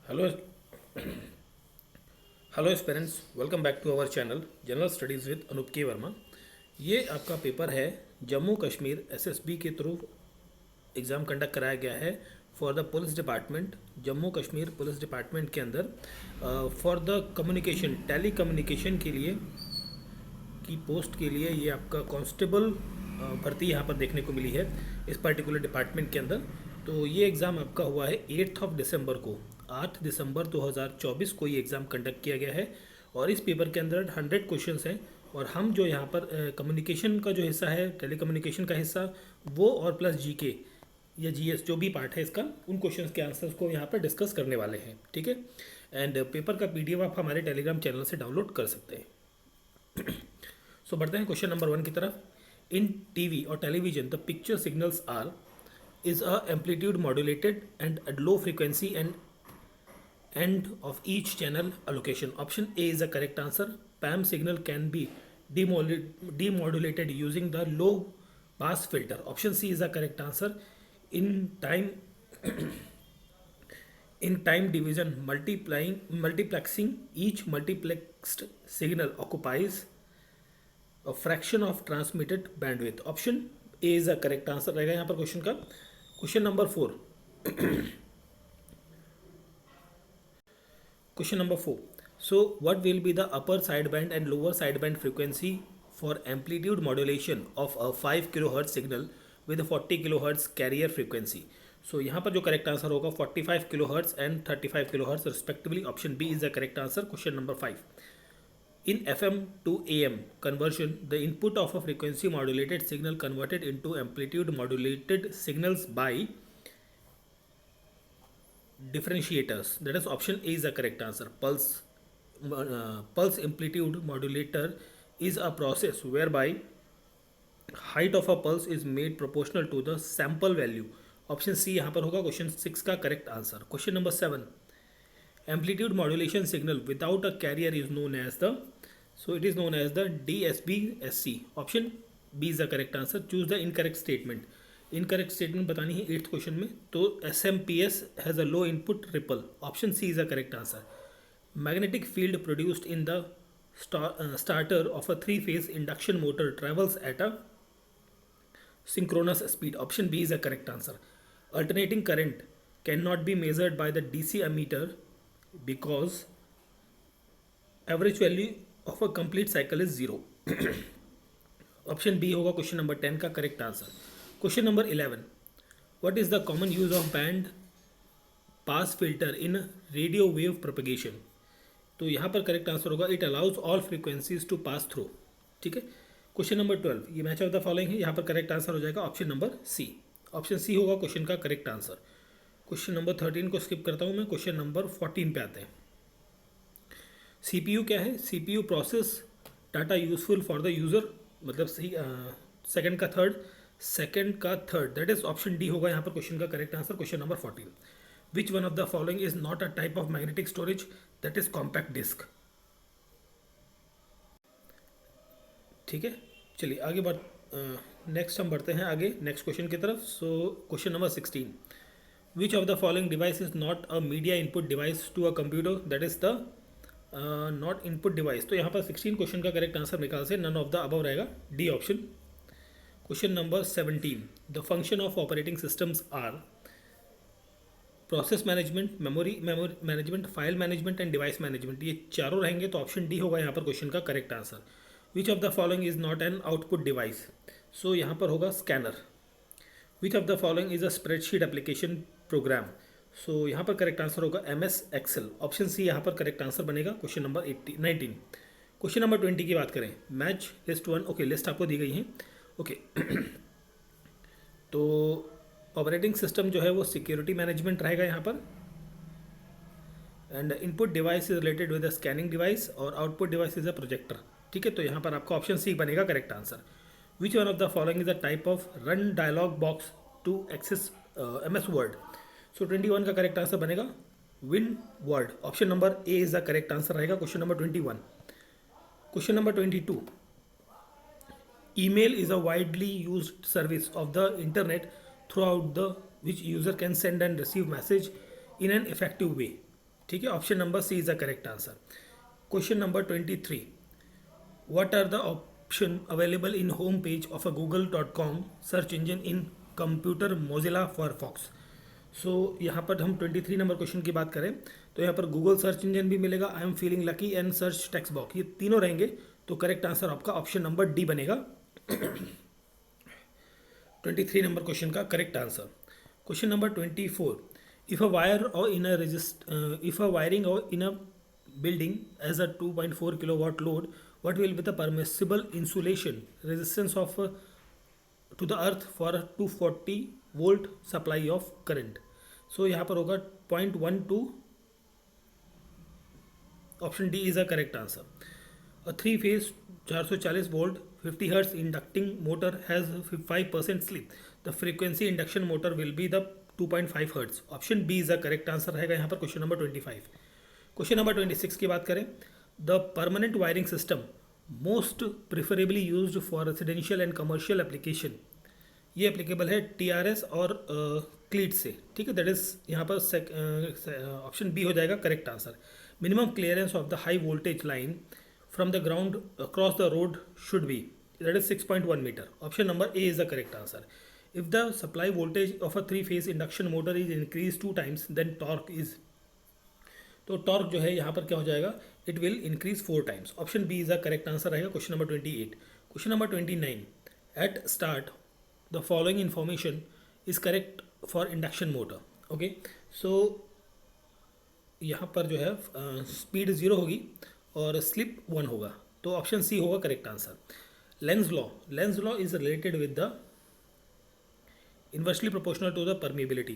Hello hello parents, welcome back to our channel general studies with Anoop K Verma. ये आपका paper है Jammu Kashmir SSB के through exam conduct कराया गया है for the police department. Jammu Kashmir police department के अंदर for the communication telecommunication के लिए की पोस्ट के लिए ये आपका कांस्टेबल भर्ती यहाँ पर देखने को मिली है इस पर्टिकुलर डिपार्टमेंट के अंदर। तो ये एग्ज़ाम आपका हुआ है 8 दिसंबर को, 8 दिसंबर 2024 को ये एग्ज़ाम कंडक्ट किया गया है। और इस पेपर के अंदर 100 क्वेश्चंस हैं और हम जो यहाँ पर कम्युनिकेशन का जो हिस्सा है, टेली कम्युनिकेशन का हिस्सा, वो और प्लस जीके या जीएस जो भी पार्ट है इसका, उन क्वेश्चंस के आंसर्स को यहाँ पर डिस्कस करने वाले हैं। ठीक है। एंड पेपर का पीडीएफ आप हमारे टेलीग्राम चैनल से डाउनलोड कर सकते हैं। सो बढ़ते हैं क्वेश्चन नंबर 1 की तरफ। इन टीवी और television the picture signals are is a amplitude modulated and at low frequency and end of each channel allocation. Option A is the correct answer. PAM signal can be demodulated using the low pass filter. Option C is the correct answer. In time in time division multiplexing, each multiplexed signal occupies a fraction of transmitted bandwidth. Option A is the correct answer रहेगा यहाँ पर question का। Question number 4। Question number 4। So what will be the upper sideband and lower sideband frequency for amplitude modulation of a 5 kilohertz signal with 40 kilohertz carrier frequency. So यहाँ पर जो correct answer होगा 45 kilohertz and 35 kilohertz respectively. Option B is the correct answer. Question number 5। In FM to AM conversion, the input of a frequency modulated signal converted into amplitude modulated signals by differentiators. That is option A is the correct answer. Pulse amplitude modulator is a process whereby height of a pulse is made proportional to the sample value. Option C यहाँ पर होगा question 6 का correct answer. Question number 7। Amplitude modulation signal without a carrier is known as the, so it is known as the DSB-SC. Option B is the correct answer. Choose the incorrect statement. Incorrect statement बतानी है 8th question में। तो SMPS has a low input ripple. Option C is the correct answer. Magnetic field produced in the starter of a 3-phase induction motor travels at a synchronous speed. Option B is the correct answer. Alternating current cannot be measured by the DC ammeter because average value of a complete cycle is 0. Option B होगा question number 10 का correct answer. Question number 11। What is the common use of band pass filter in radio wave propagation. तो यहाँ पर correct answer होगा it allows all frequencies to pass through. ठीक है। Question number 12। ये match of the following है, यहाँ पर करेक्ट आंसर हो जाएगा option number C. Option C होगा क्वेश्चन का करेक्ट आंसर। क्वेश्चन नंबर 13 को स्किप करता हूँ मैं, क्वेश्चन नंबर 14 पे आते हैं। सीपीयू क्या है? CPU process data useful for the user, मतलब सही सेकंड का third that is option D होगा यहाँ पर क्वेश्चन का correct answer. Question number 14। Which one of the following is not a type of magnetic storage, that is compact disc. ठीक है, चलिए आगे बढ़ नेक्स्ट हम बढ़ते हैं आगे नेक्स्ट क्वेश्चन की तरफ। So question number 16। Which of the following device is not a media input device to a computer? That is the not input device. तो यहाँ पर 16 क्वेश्चन का करेक्ट आंसर निकाल से नन ऑफ द अबव रहेगा, D option. Question number 17। The function of operating systems are process management, memory management, file management and device management. ये चारों रहेंगे तो ऑप्शन डी होगा यहाँ पर क्वेश्चन का correct answer. Which of the following is not an output device. So यहाँ पर होगा scanner. Which of the following is a spreadsheet application program. So यहाँ पर करेक्ट आंसर होगा MS Excel। ऑप्शन सी यहाँ पर करेक्ट आंसर बनेगा। Question number 19। Question number 20 की बात करें, मैच लिस्ट 1। ओके, लिस्ट आपको दी गई है। ओके तो ऑपरेटिंग सिस्टम जो है वो सिक्योरिटी मैनेजमेंट रहेगा यहाँ पर। And input device is related with the scanning device और output device is a projector. ठीक है, तो यहाँ पर आपका ऑप्शन सी बनेगा correct answer. Which one of the following is the type of run dialog box to access MS word. So 21 का correct answer बनेगा win word. Option number A is the correct answer रहेगा question number 21। Question number 22। Email is a widely used service of the internet throughout the which user can send and receive message in an effective way. ठीक है, option number C is the correct answer. Question number 23, what are the option available in home page of a google.com search engine in computer mozilla firefox? सो यहाँ पर हम 23 number question की बात करें तो यहाँ पर गूगल सर्च इंजन भी मिलेगा, I am feeling lucky and search text box, ये तीनों रहेंगे। तो करेक्ट आंसर आपका ऑप्शन नंबर डी बनेगा 23 नंबर क्वेश्चन का correct answer. Question number 24, if a wire और इन अ इफ अ वायरिंग और इन अ building as a 2.4 kilowatt load, what will be the permissible insulation resistance of to the earth for a 240 volt supply of current? So यहाँ पर होगा 0.12, option D is a correct answer. A three phase 440 volt 50 hertz inducting motor has 5% slip, the frequency induction motor will be the 2.5 hertz, option B is the correct answer रहेगा यहाँ पर question number 25। Question number 26 की बात करें, the permanent wiring system most preferably used for residential and commercial application, ये applicable है TRS और क्लीट से, ठीक है, दैट इज यहाँ पर ऑप्शन बी हो जाएगा correct answer. Minimum clearance of the high voltage line from the ground across the road should be, that is 6.1 meter, option number A is the correct answer. If the supply voltage of a three phase induction motor is increase 2 times then torque is, तो torque जो है यहाँ पर क्या हो जाएगा, it will increase 4 times, option B is the correct answer रहेगा question number 28। Question number 29, at start the following information is correct for induction motor, okay. So यहाँ पर जो है स्पीड 0 होगी और स्लिप 1 होगा, तो ऑप्शन सी होगा correct answer. Lenz law is related with the inversely proportional to the permeability,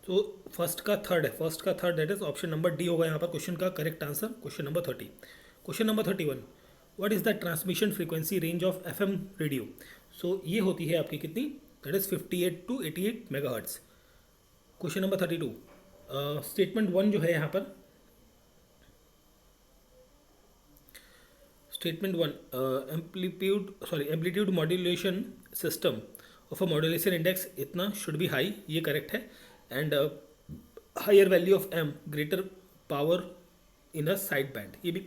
तो फर्स्ट का third that is option number D होगा यहाँ पर क्वेश्चन का correct answer. Question number 30, question number 31, what is the transmission frequency range of FM radio, so ये होती है आपकी कितनी, that is 58 to 88 megahertz. Question number 32, statement 1 जो है यहाँ पर, statement 1, amplitude modulation system of a modulation index इतना शुड बी हाई, ये करेक्ट है, and higher value of M greater power in a side band, ये भी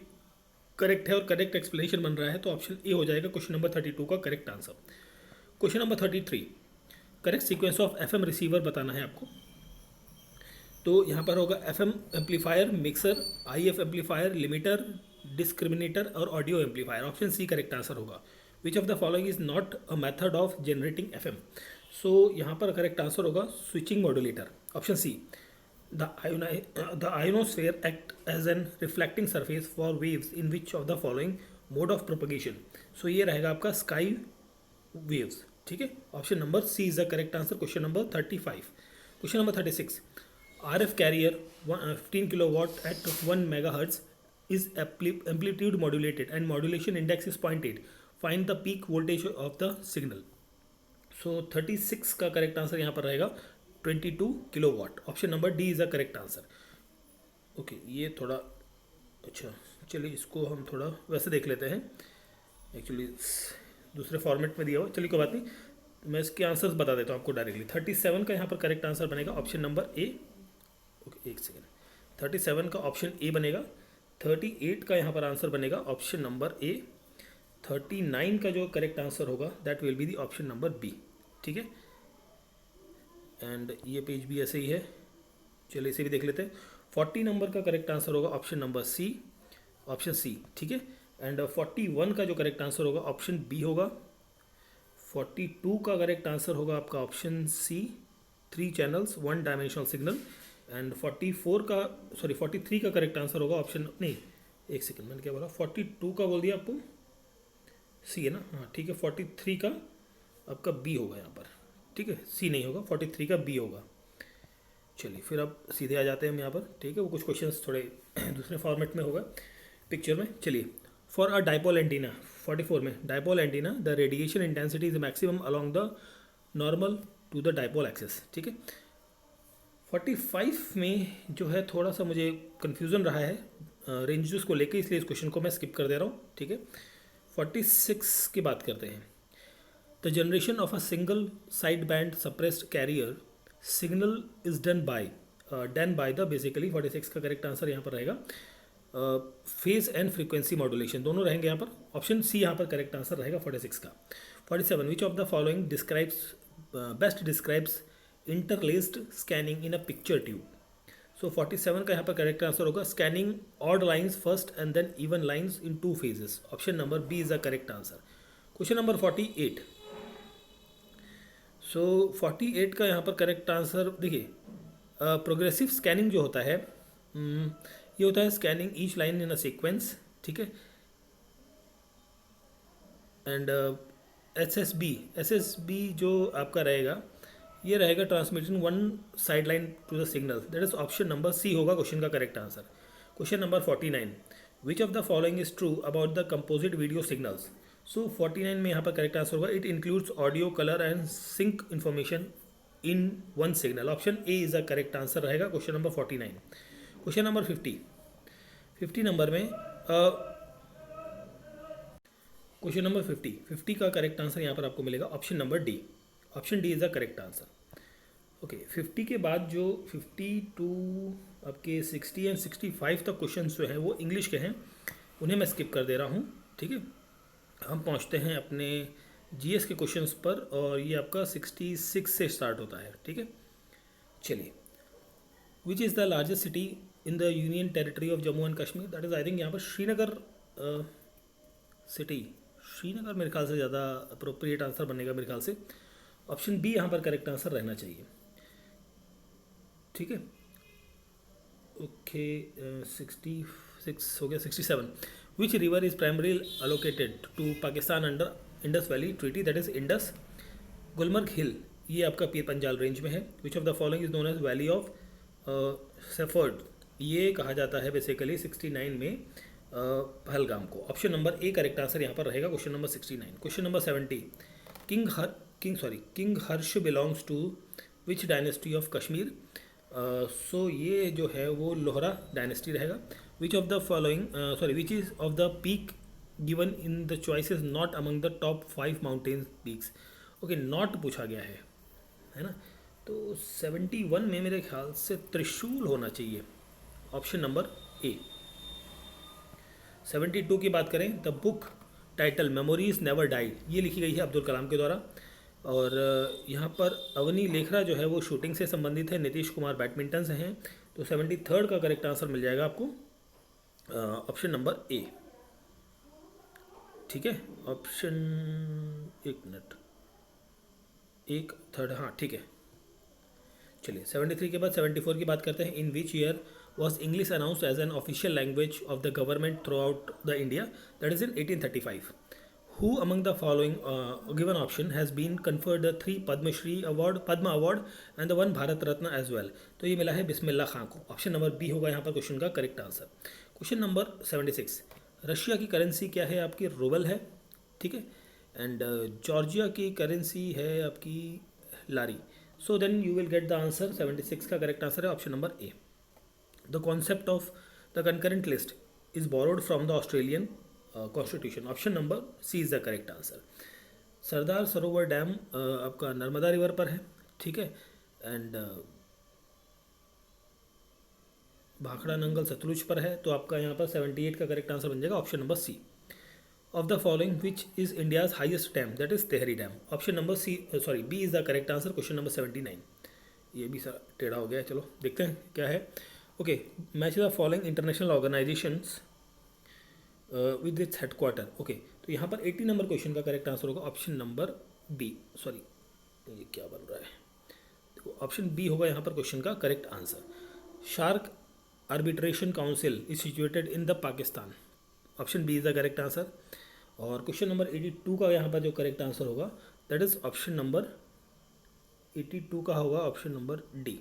करेक्ट है और करेक्ट एक्सप्लेनेशन बन रहा है, तो ऑप्शन ए हो जाएगा क्वेश्चन नंबर 32 का correct answer. Question number 33, correct sequence of FM receiver बताना है आपको, तो यहाँ पर होगा FM amplifier, mixer, IF amplifier, limiter, discriminator और audio amplifier, option C correct answer होगा। Which of the following is not a method of generating FM, so यहाँ पर करेक्ट आंसर होगा switching modulator, option C. The ionosphere act as an reflecting surface for waves in which of the following mode of propagation, so ये रहेगा आपका sky waves, ठीक है, option number C is the correct answer question number 35। Question number 36, RF carrier 15 kilowatt at 1 megahertz is amplitude modulated and modulation index is 0.8, find the peak voltage of the signal, so 36 का correct answer यहाँ पर रहेगा 22 kilowatt, option number D is the correct answer. Okay, ये थोड़ा अच्छा, चलिए इसको हम थोड़ा वैसे देख लेते हैं, एक्चुअली दूसरे फॉर्मेट में दिया हुआ, चलिए कोई बात नहीं, मैं इसके आंसर्स बता देता हूँ आपको डायरेक्टली। 37 का यहाँ पर करेक्ट आंसर बनेगा ऑप्शन नंबर ए, ओके एक सेकेंड, 37 का ऑप्शन ए बनेगा। 38 का यहाँ पर आंसर बनेगा ऑप्शन नंबर ए। 39 का जो करेक्ट आंसर होगा that will be the option number B, ठीक है। एंड ये पेज भी ऐसे ही है, चलिए इसे भी देख लेते हैं। 40 नंबर का करेक्ट आंसर होगा option number C, option C, ठीक है। एंड 41 का जो करेक्ट आंसर होगा ऑप्शन बी होगा। 42 का करेक्ट आंसर होगा आपका option C, 3 channels 1 dimensional signal. And 43 का करेक्ट आंसर होगा ऑप्शन, नहीं एक सेकंड, मैंने क्या बोला, 42 का बोल दिया आपको, सी है ना, हाँ ठीक है। 43 का आपका बी होगा यहाँ पर, ठीक है, सी नहीं होगा, 43 का बी होगा। चलिए फिर अब सीधे आ जाते हैं हम यहाँ पर, ठीक है। वो कुछ क्वेश्चंस थोड़े दूसरे फॉर्मेट में होगा पिक्चर में। चलिए, फॉर अ डाइपोल एंटीना 44 में, dipole antenna the radiation intensity is maximum along the normal to the dipole axis, ठीक है। 45 में जो है थोड़ा सा मुझे कन्फ्यूज़न रहा है रेंजेस को लेके, इसलिए इस क्वेश्चन को मैं स्किप कर दे रहा हूँ, ठीक है। 46 की बात करते हैं। The generation of a single side band suppressed carrier signal is done by done by the basically 46 का करेक्ट आंसर यहाँ पर रहेगा फेज एंड फ्रीक्वेंसी मॉड्यूलेशन, दोनों रहेंगे यहाँ पर। ऑप्शन सी यहाँ पर करेक्ट आंसर रहेगा 46 का। 47 which of the following describes best describes interlaced scanning in a picture tube. So 47 का यहाँ पर करेक्ट आंसर होगा scanning odd lines first and then even lines in 2 phases। Option number B is the correct answer. Question number 48। So 48 का यहाँ पर correct answer देखिए, progressive scanning जो होता है ये होता है scanning each line in a sequence, ठीक है। एंड एस एस बी जो आपका रहेगा ये रहेगा transmitting one side line to the signal, that is option number C होगा क्वेश्चन का correct answer. Question number 49 which of the following is true about the composite video signals. So 49 में यहाँ पर करेक्ट आंसर होगा it includes audio colour and sync information in one signal. Option A is the correct answer रहेगा question number 49। Question number 50 number में question number 50 का correct answer यहाँ पर आपको मिलेगा option number D. Option D is the correct answer. Okay 50 के बाद जो 52 आपके 60 एंड 65 तक क्वेश्चन जो हैं वो इंग्लिश के हैं, उन्हें मैं स्किप कर दे रहा हूँ, ठीक है। हम पहुँचते हैं अपने जीएस के क्वेश्चंस पर और ये आपका 66 से स्टार्ट होता है, ठीक है। चलिए, which is the largest city in the union territory of Jammu and Kashmir. That is I think यहाँ पर श्रीनगर सिटी, श्रीनगर मेरे ख्याल से ज़्यादा अप्रोप्रिएट आंसर बनेगा मेरे ख्याल से। ऑप्शन बी यहाँ पर करेक्ट आंसर रहना चाहिए, ठीक है। ओके 66 हो गया। 67 which river is primary allocated to Pakistan under Indus valley treaty, that is Indus. Gulmarg hill ये आपका पीर पंजाल रेंज में है। Which of the following is known as valley of shepherd, ये कहा जाता है बेसिकली 69 में पहलगाम को। Option number A correct answer यहाँ पर रहेगा question number 69। Question number 70 king Harsh belongs to which dynasty of Kashmir. So ये जो है वो लोहरा डायनेस्टी रहेगा। विच of the following which is of the peak given in the choice is not among the top 5 mountain peaks. Okay not पूछा गया है ना, तो 71 में मेरे ख्याल से त्रिशूल होना चाहिए, ऑप्शन नंबर ए। 72 की बात करें, the book title memories never died ये लिखी गई है अब्दुल कलाम के द्वारा। और यहाँ पर अवनी लेखरा जो है वो शूटिंग से संबंधित है, नीतीश कुमार बैडमिंटन से हैं। तो 73 का करेक्ट आंसर मिल जाएगा आपको ऑप्शन नंबर ए, ठीक है। ऑप्शन एक मिनट एक थर्ड, हाँ ठीक है। चलिए 73 के बाद 74 की बात करते हैं। In which year was English announced as an official language of the government throughout the India, that is in 1835. Who among the following given option has been conferred the 3 Padma Shri award, Padma award and the 1 Bharat Ratna as well। तो ये मिला है बिस्मिल्लाह खां को। Option number B होगा यहाँ पर question का correct answer. Question number 76 Russia की करेंसी क्या है आपकी, रूबल है, ठीक है। एंड जॉर्जिया की करेंसी है आपकी laari. So then you will get the answer. 76 का करेक्ट आंसर है option number A. The concept of the concurrent list is borrowed from the Australian Constitution। Option number C is the correct answer. Sardar Sarovar dam आपका Narmada river पर है, ठीक है। And Bhakra Nangal Sutlej पर है। तो आपका यहाँ पर 78 का करेक्ट आंसर बन जाएगा option number C. Of the following which is India's highest dam, that is Tehri dam. Option number C B is the correct answer question number 79। ये भी सर टेढ़ा हो गया है, चलो देखते हैं क्या है। Okay match the following international organisations with its headquarter. Okay तो यहाँ पर 80 नंबर क्वेश्चन का करेक्ट आंसर होगा ऑप्शन नंबर बी। ये क्या बन रहा है, देखो ऑप्शन बी होगा यहाँ पर क्वेश्चन का correct answer. SAARC arbitration council is situated in the Pakistan. Option B is the correct answer. और क्वेश्चन नंबर 82 का यहाँ पर जो करेक्ट आंसर होगा दैट इज़ ऑप्शन नंबर 82 का होगा ऑप्शन नंबर डी।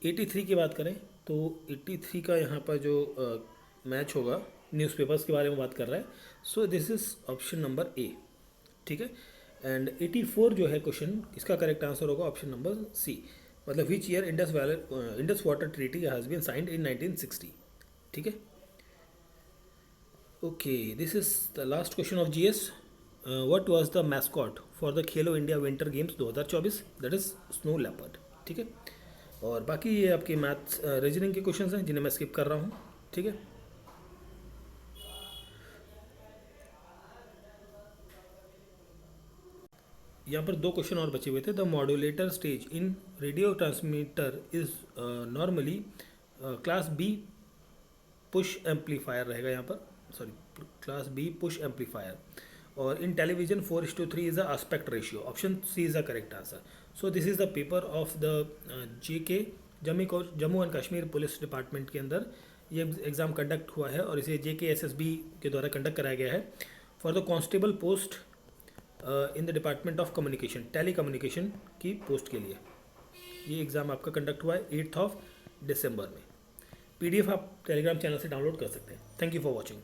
83 की बात करें तो 83 का यहाँ पर जो मैच होगा न्यूज़पेपर्स के बारे में बात कर रहा है। So this is option number A, ठीक है। एंड 84 जो है क्वेश्चन इसका करेक्ट आंसर होगा ऑप्शन नंबर सी, मतलब which year Indus water treaty has been signed in 1960, ठीक है। Okay this is the last question of GS. What was the mascot for the Khelo India winter games 2024, that is snow leopard, ठीक है। और बाकी ये आपके maths reasoning के questions हैं जिन्हें मैं स्किप कर रहा हूँ, ठीक है। यहाँ पर दो क्वेश्चन और बचे हुए थे। The modulator stage in radio transmitter is normally class B push amplifier रहेगा यहाँ पर, sorry, class B push amplifier. और in television 4:3 is the aspect ratio. Option C is the correct answer. So this is the paper of the JK Jammu and Kashmir police department के अंदर ये exam conduct हुआ है और इसे JKSSB के द्वारा कंडक्ट कराया गया है for the constable post in the department of communication, telecommunication की पोस्ट के लिए ये एग्ज़ाम आपका कंडक्ट हुआ है 8 दिसंबर में। PDF आप टेलीग्राम चैनल से डाउनलोड कर सकते हैं। Thank you for watching.